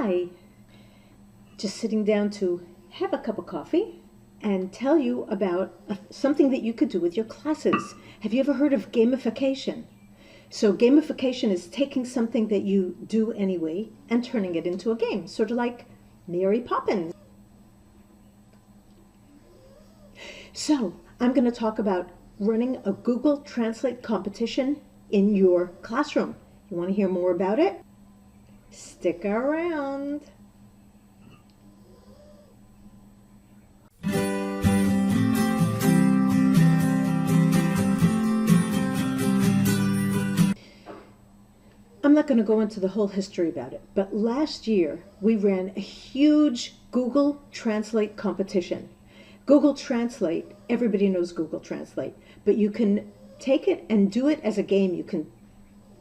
Hi, just sitting down to have a cup of coffee and tell you about something that you could do with your classes. Have you ever heard of gamification? So gamification is taking something that you do anyway and turning it into a game, sort of like Mary Poppins. So I'm going to talk about running a Google Translate competition in your classroom. You want to hear more about it? Stick around. I'm not going to go into the whole history about it, but last year we ran a huge Google Translate competition. Google Translate, everybody knows Google Translate, but you can take it and do it as a game. You can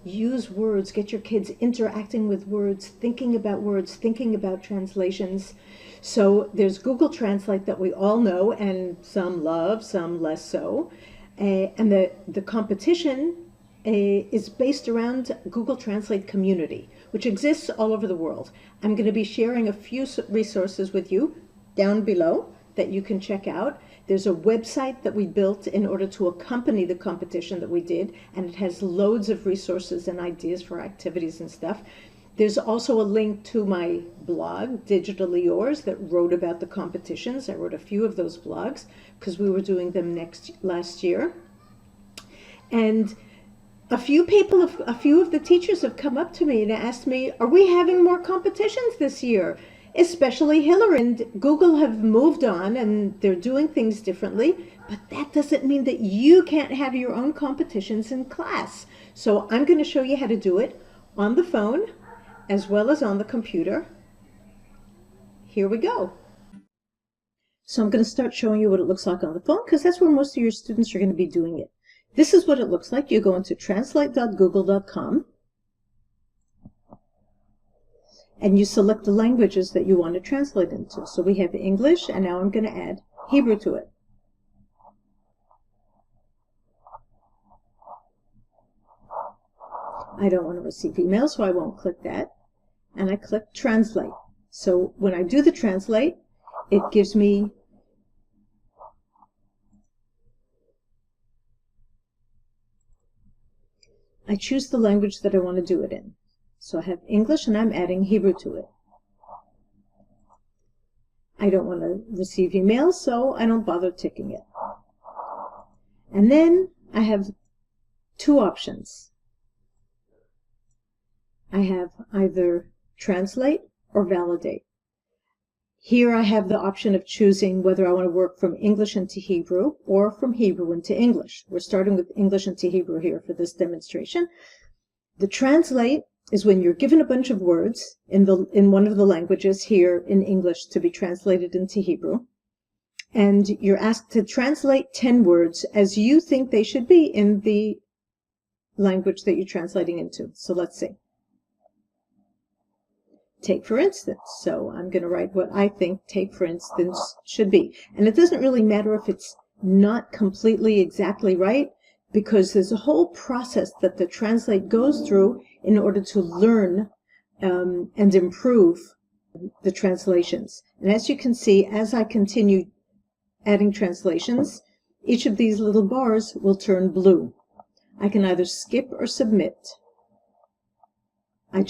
use words, get your kids interacting with words, thinking about translations. So there's Google Translate that we all know, and some love, some less so. And the competition is based around Google Translate community, which exists all over the world. I'm going to be sharing a few resources with you down below that you can check out. There's a website that we built in order to accompany the competition that we did, and it has loads of resources and ideas for activities and stuff. There's also a link to my blog, Digitally Yours, that wrote about the competitions. I wrote a few of those blogs because we were doing them last year. And a few of the teachers have come up to me and asked me, are we having more competitions this year? Especially Hillary and Google have moved on and they're doing things differently, but that doesn't mean that you can't have your own competitions in class. So I'm going to show you how to do it on the phone as well as on the computer. Here we go. So I'm going to start showing you what it looks like on the phone because that's where most of your students are going to be doing it. This is what it looks like. You go into translate.google.com and you select the languages that you want to translate into. So we have English, and now I'm going to add Hebrew to it. I don't want to receive email, so I won't click that. And I click Translate. So when I do the Translate, it gives me I choose the language that I want to do it in. So I have English and I'm adding Hebrew to it. I don't want to receive emails, so I don't bother ticking it. And then I have two options. I have either translate or validate. Here I have the option of choosing whether I want to work from English into Hebrew or from Hebrew into English. We're starting with English into Hebrew here for this demonstration. The translate is when you're given a bunch of words in one of the languages, here in English, to be translated into Hebrew. And you're asked to translate 10 words as you think they should be in the language that you're translating into. So let's see. Take for instance. So I'm going to write what I think take for instance should be. And it doesn't really matter if it's not completely exactly right, because there's a whole process that the translate goes through in order to learn and improve the translations. And as you can see, as I continue adding translations, each of these little bars will turn blue. I can either skip or submit. I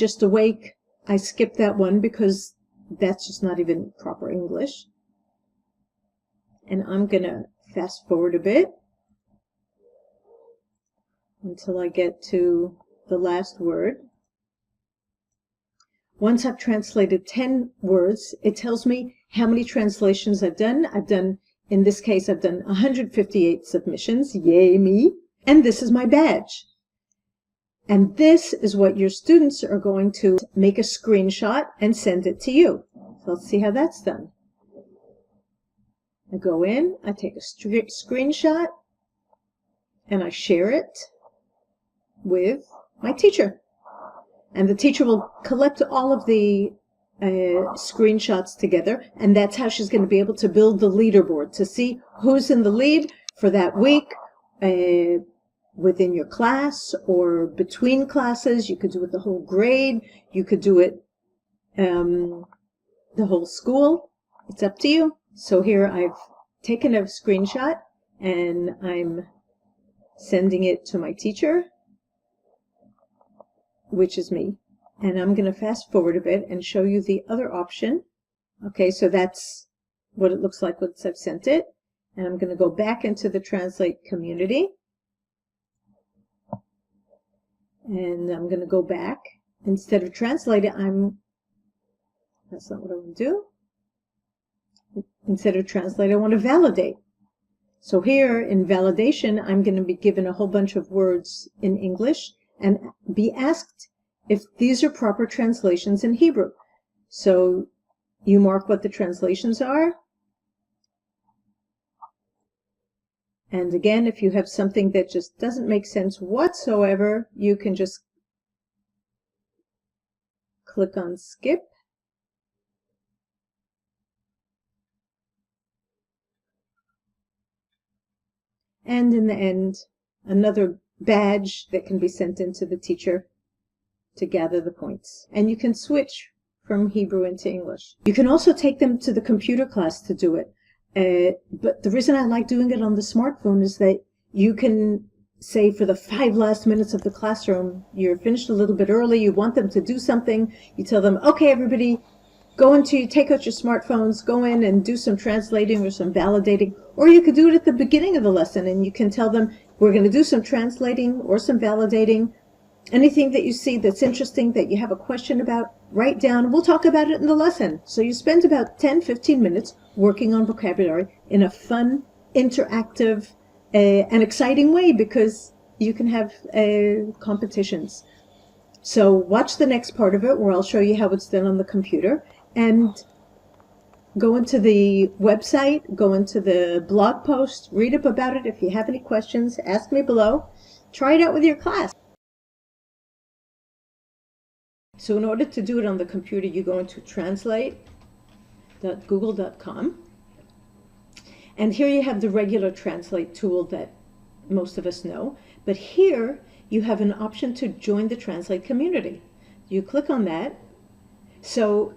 skipped that one because that's just not even proper English. And I'm going to fast forward a bit until I get to the last word. Once I've translated 10 words, it tells me how many translations I've done. In this case, I've done 158 submissions. Yay me. And this is my badge. And this is what your students are going to make a screenshot and send it to you. So let's see how that's done. I go in, I take a screenshot, and I share it with my teacher. And the teacher will collect all of the screenshots together, and that's how she's going to be able to build the leaderboard to see who's in the lead for that week, within your class or between classes. You could do it the whole grade. You could do it the whole school. It's up to you. So here I've taken a screenshot and I'm sending it to my teacher, which is me. And I'm going to fast forward a bit and show you the other option. Okay, so that's what it looks like once I've sent it. And I'm going to go back into the Translate community. And I'm going to go back. Instead of translate it, that's not what I want to do. Instead of translate, I want to validate. So here in validation, I'm going to be given a whole bunch of words in English and be asked if these are proper translations in Hebrew. So you mark what the translations are. And again, if you have something that just doesn't make sense whatsoever, you can just click on skip. And in the end, another badge that can be sent into the teacher to gather the points. And you can switch from Hebrew into English. You can also take them to the computer class to do it. But the reason I like doing it on the smartphone is that you can say for the 5 last minutes of the classroom, you're finished a little bit early, you want them to do something, you tell them, okay, everybody, take out your smartphones, go in and do some translating or some validating. Or you could do it at the beginning of the lesson and you can tell them, we're going to do some translating or some validating. Anything that you see that's interesting, that you have a question about, write down. We'll talk about it in the lesson. So you spend about 10-15 minutes working on vocabulary in a fun, interactive, and exciting way, because you can have competitions. So watch the next part of it where I'll show you how it's done on the computer, and go into the website, go into the blog post, read up about it. If you have any questions, ask me below. Try it out with your class. So in order to do it on the computer, you go into translate.google.com. And here you have the regular translate tool that most of us know. But here you have an option to join the Translate community. You click on that. So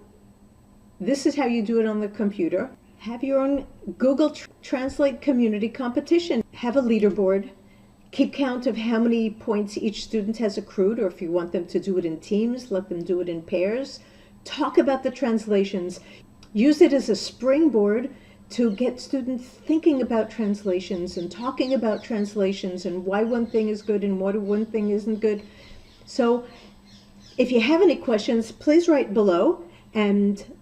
this is how you do it on the computer. Have your own Google Translate community competition. Have a leaderboard. Keep count of how many points each student has accrued, or if you want them to do it in teams, let them do it in pairs. Talk about the translations. Use it as a springboard to get students thinking about translations and talking about translations and why one thing is good and what one thing isn't good. So if you have any questions, please write below. And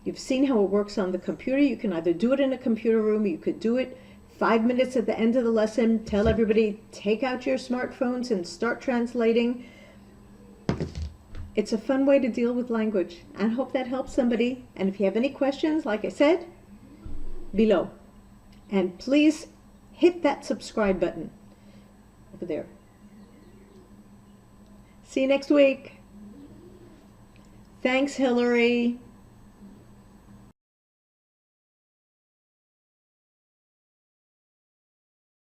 you've seen how it works on the computer. You can either do it in a computer room, you could do it 5 minutes at the end of the lesson, tell everybody, take out your smartphones and start translating. It's a fun way to deal with language. I hope that helps somebody. And if you have any questions, like I said, below. And please hit that subscribe button over there. See you next week. Thanks, Hillary.